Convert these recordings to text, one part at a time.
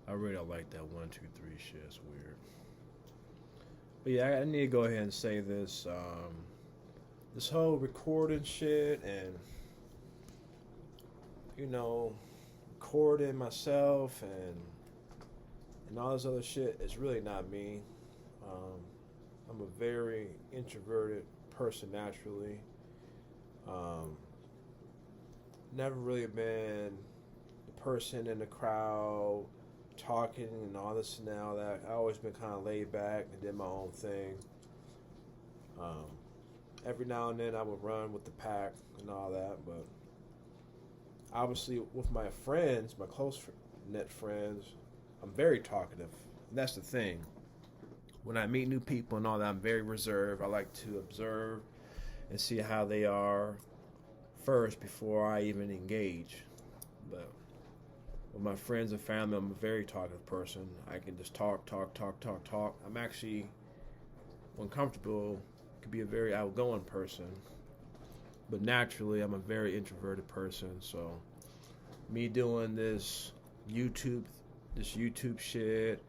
I really don't like that 1, 2, 3 shit. It's weird. But yeah, I need to go ahead and say this. This whole recording shit and you know recording myself and all this other shit is really not me. Um, I'm a very introverted person naturally. Um, Never really been the person in the crowd talking and all this and all that. I always been kind of laid back and did my own thing. Um, every now and then I would run with the pack and all that, but obviously with my friends, my close knit friends, I'm very talkative. And that's the thing. When I meet new people and all that, I'm very reserved. I like to observe and see how they are first before I even engage. But with my friends and family, I'm a very talkative person. I can just talk, talk, talk, talk, talk. I'm actually, when comfortable, could be a very outgoing person. But naturally, I'm a very introverted person. So me doing YouTube, this YouTube shit,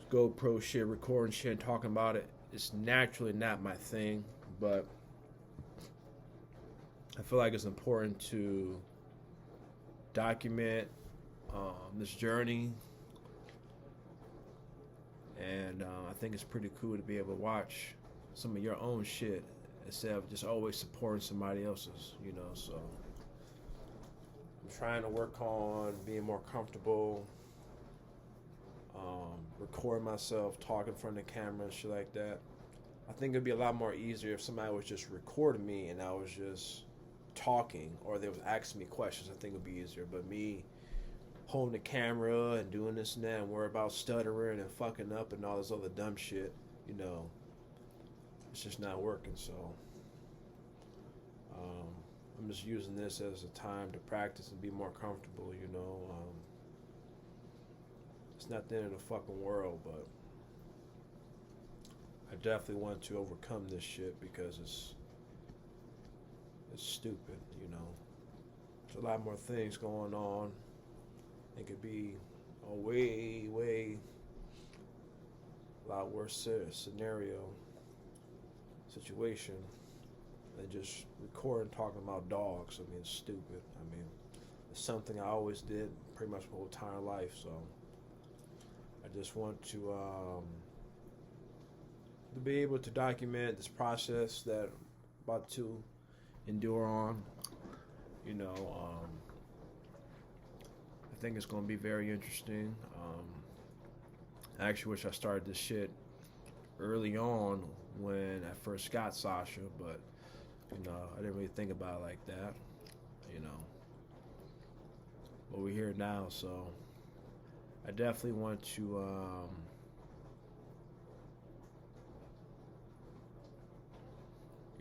GoPro shit, recording shit, talking about it, it's naturally not my thing. But I feel like it's important to document this journey, and I think it's pretty cool to be able to watch some of your own shit instead of just always supporting somebody else's, you know. So I'm trying to work on being more comfortable, recording myself, talking in front of the camera and shit like that. I think it'd be a lot more easier if somebody was just recording me and I was just talking, or they was asking me questions. I think it'd be easier. But me holding the camera and doing this and that and worry about stuttering and fucking up and all this other dumb shit, you know, it's just not working. So um, I'm just using this as a time to practice and be more comfortable, you know. It's not the end of the fucking world, but I definitely want to overcome this shit because it's stupid, you know. There's a lot more things going on. It could be a way a lot worse scenario, situation than just recording talking about dogs. I mean, it's stupid. I mean, it's something I always did pretty much my whole entire life. So I just want to be able to document this process that I'm about to endure on. You know, I think it's going to be very interesting. I actually wish I started this shit early on when I first got Sasha, but you know, I didn't really think about it like that. You know, but we're here now, so I definitely want to.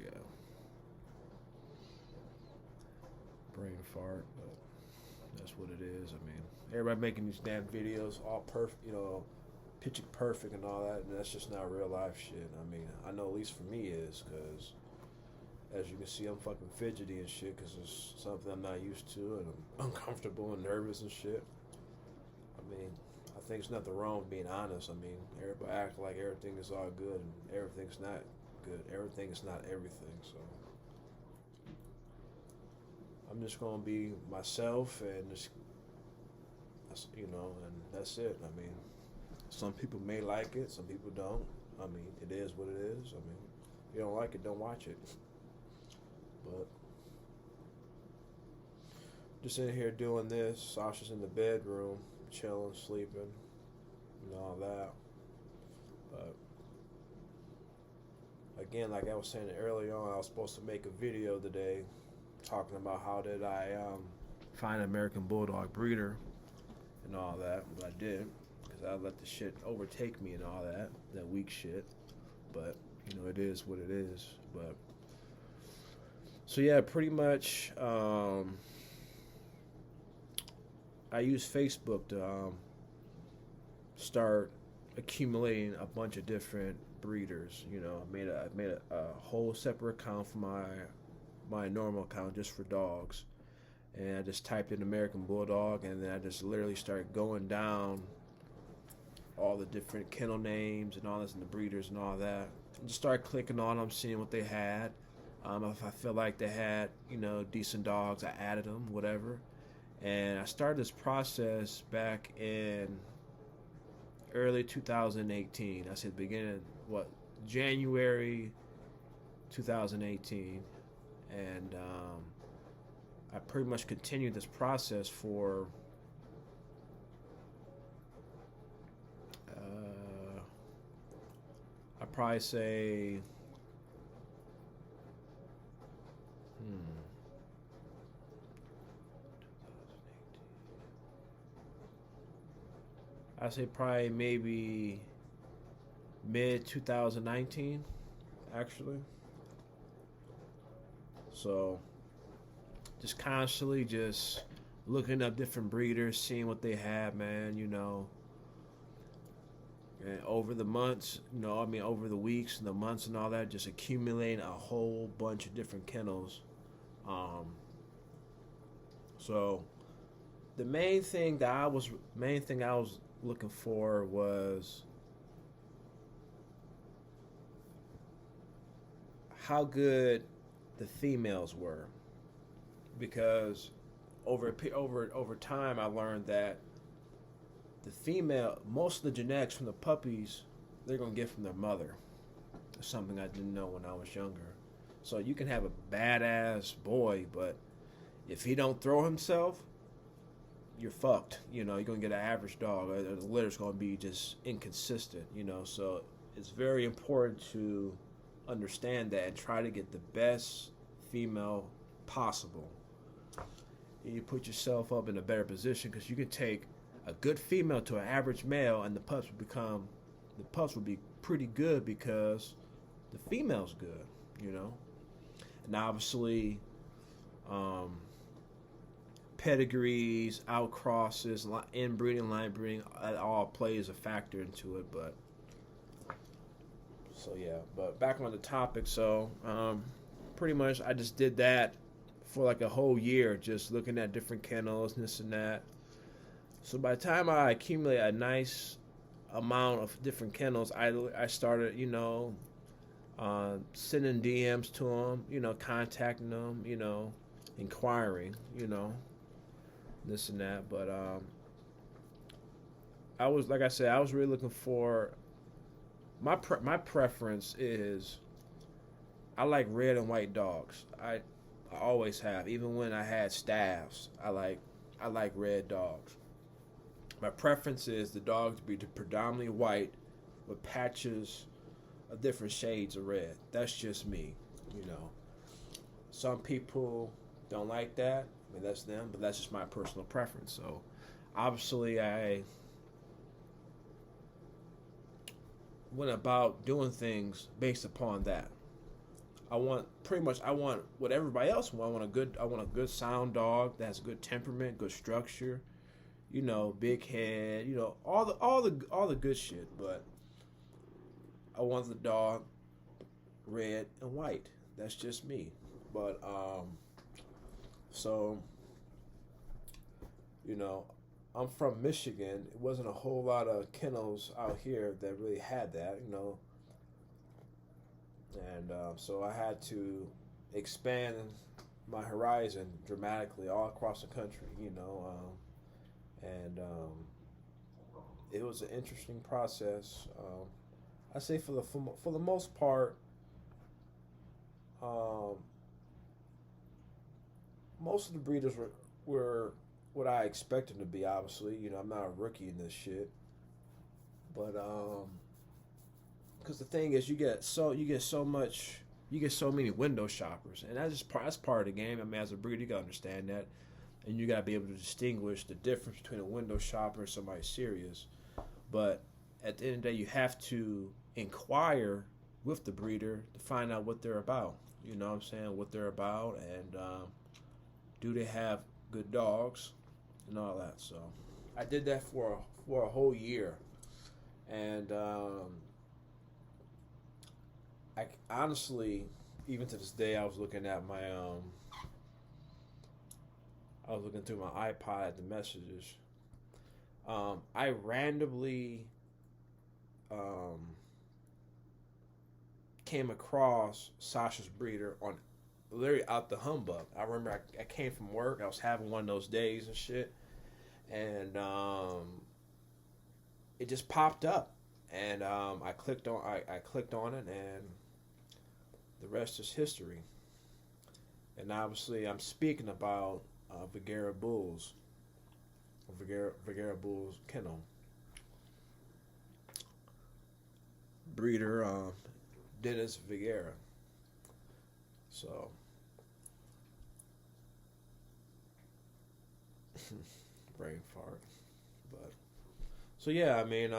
Yeah, brain fart, but that's what it is. I mean, everybody making these damn videos all perfect, you know, picture perfect and all that, and that's just not real life shit. I mean, I know at least for me is because, as you can see, I'm fucking fidgety and shit because it's something I'm not used to, and I'm uncomfortable and nervous and shit. I mean, I think there's nothing wrong with being honest. I mean, everybody act like everything is all good, and everything's not good. Everything is not everything, so I'm just gonna be myself and just, you know, and that's it. I mean, some people may like it, some people don't. I mean, it is what it is. I mean, if you don't like it, don't watch it. But just in here doing this, Sasha's in the bedroom, chilling, sleeping, and all that. But again, like I was saying earlier on, I was supposed to make a video today talking about how did I find an American bulldog breeder and all that, but I didn't because I let the shit overtake me and all that weak shit. But you know, it is what it is. But so yeah, pretty much I use Facebook to start accumulating a bunch of different breeders. You know, I made a whole separate account for my normal account just for dogs, and I just typed in American Bulldog, and then I just literally started going down all the different kennel names and all this, and the breeders and all that. I just started clicking on them, seeing what they had. If I feel like they had, decent dogs, I added them, whatever. And I started this process back in early 2018. I said beginning, January 2018. And I pretty much continued this process for I'd probably say I'd say probably maybe mid 2019, actually. So just constantly just looking up different breeders, seeing what they have, man. And over the months, over the weeks and the months and all that, just accumulating a whole bunch of different kennels. So the main thing I was looking for was how good the females were, because over time I learned that the female, most of the genetics from the puppies, they're gonna get from their mother. It's something I didn't know when I was younger. So you can have a badass boy, but if he don't throw himself, you're fucked. You're gonna get an average dog. The litter's gonna be just inconsistent. So it's very important to understand that and try to get the best female possible. And you put yourself up in a better position, because you can take a good female to an average male, and the pups will be pretty good because the female's good. And obviously, pedigrees, outcrosses, inbreeding, line breeding, that all plays a factor into it. But so yeah, but back on the topic. So pretty much I just did that for like a whole year, just looking at different kennels and this and that. So by the time I accumulate a nice amount of different kennels, I started, sending DMs to them, contacting them, inquiring, this and that. But I was, like I said, I was really looking for, my preference is, I like red and white dogs. I always have. Even when I had staffs, I like red dogs. My preference is the dog to be predominantly white with patches of different shades of red. That's just me, Some people don't like that. I mean, that's them, but that's just my personal preference. So, obviously, I went about doing things based upon that. I want what everybody else wants. I want a good sound dog that has good temperament, good structure. Big head, all the good shit. But I want the dog red and white. That's just me. But so I'm from Michigan. It wasn't a whole lot of kennels out here that really had that, and so I had to expand my horizon dramatically all across the country, and it was an interesting process. I say for the most part, most of the breeders were what I expected them to be. Obviously, I'm not a rookie in this shit, but because the thing is, you get so many window shoppers, and that's part of the game. I mean, as a breeder, you gotta understand that. And you got to be able to distinguish the difference between a window shopper and somebody serious. But at the end of the day, you have to inquire with the breeder to find out what they're about. You know what I'm saying? What they're about, and do they have good dogs and all that. So I did that for a whole year. And I honestly, even to this day, I was looking at my I was looking through my iPod at the messages. I randomly came across Sasha's breeder on literally out the humbug. I remember I came from work. I was having one of those days and shit, and it just popped up, and I clicked on it, and the rest is history. And obviously, I'm speaking about Vigera Bulls, Vigera Bulls kennel breeder Dennis Vigera. So, brain fart. But so yeah, I mean,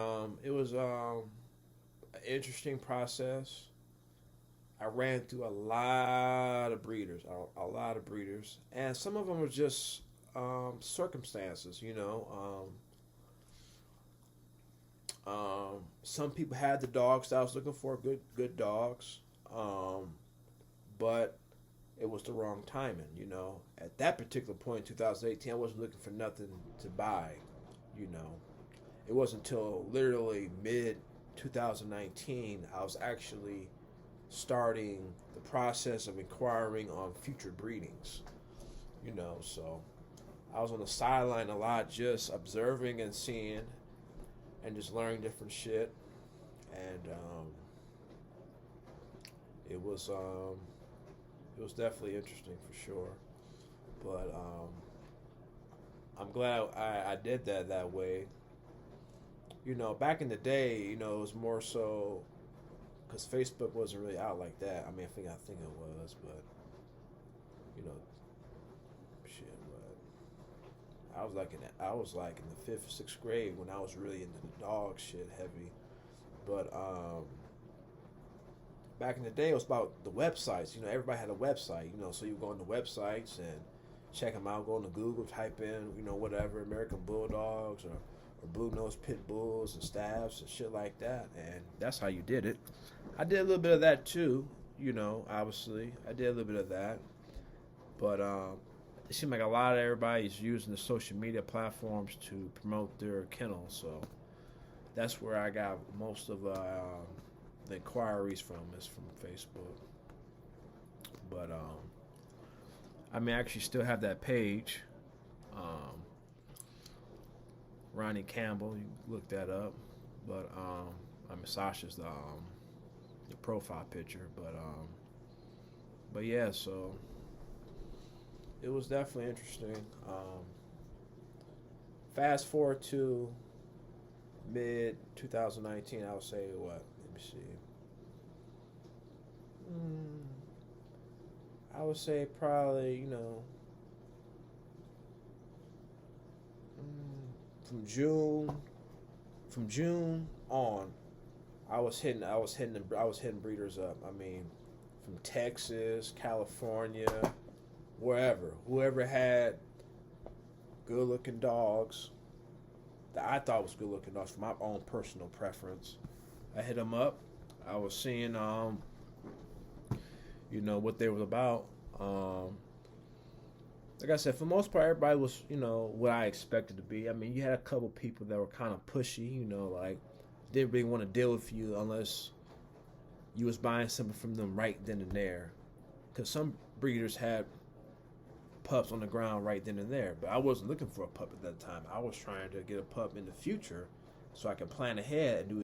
it was an interesting process. I ran through a lot of breeders, a lot of breeders, and some of them were just circumstances. Some people had the dogs that I was looking for, good dogs, but it was the wrong timing. At that particular point in 2018, I wasn't looking for nothing to buy. You know, it wasn't until literally mid 2019 I was actually starting the process of inquiring on future breedings. So I was on the sideline a lot, just observing and seeing, and just learning different shit. And it was definitely interesting for sure. But I'm glad I did that way. Back in the day, it was more so because Facebook wasn't really out like that. I mean, I think it was, but shit. But I was like in the fifth, sixth grade when I was really into the dog shit heavy. But back in the day, it was about the websites. Everybody had a website. So you go on the websites and check them out. Go into Google, type in, whatever, American Bulldogs or Blue Nose Pit Bulls and Staffs and shit like that. And that's how you did it. I did a little bit of that too, obviously. I did a little bit of that. But it seemed like a lot of everybody's using the social media platforms to promote their kennels. So that's where I got most of the inquiries from, is from Facebook. But I actually still have that page. Ronnie Campbell, you look that up. But Sasha's the profile picture. But yeah, so it was definitely interesting. Fast forward to mid 2019, I would say what? Let me see. I would say probably from June on, I was hitting breeders up. I mean, from Texas, California, whoever had good looking dogs that I thought was good looking dogs for my own personal preference, I hit them up. I was seeing what they was about. Like I said, for the most part, everybody was, what I expected to be. I mean, you had a couple people that were kind of pushy, like didn't really want to deal with you unless you was buying something from them right then and there. Because some breeders had pups on the ground right then and there, but I wasn't looking for a pup at that time. I was trying to get a pup in the future so I could plan ahead and do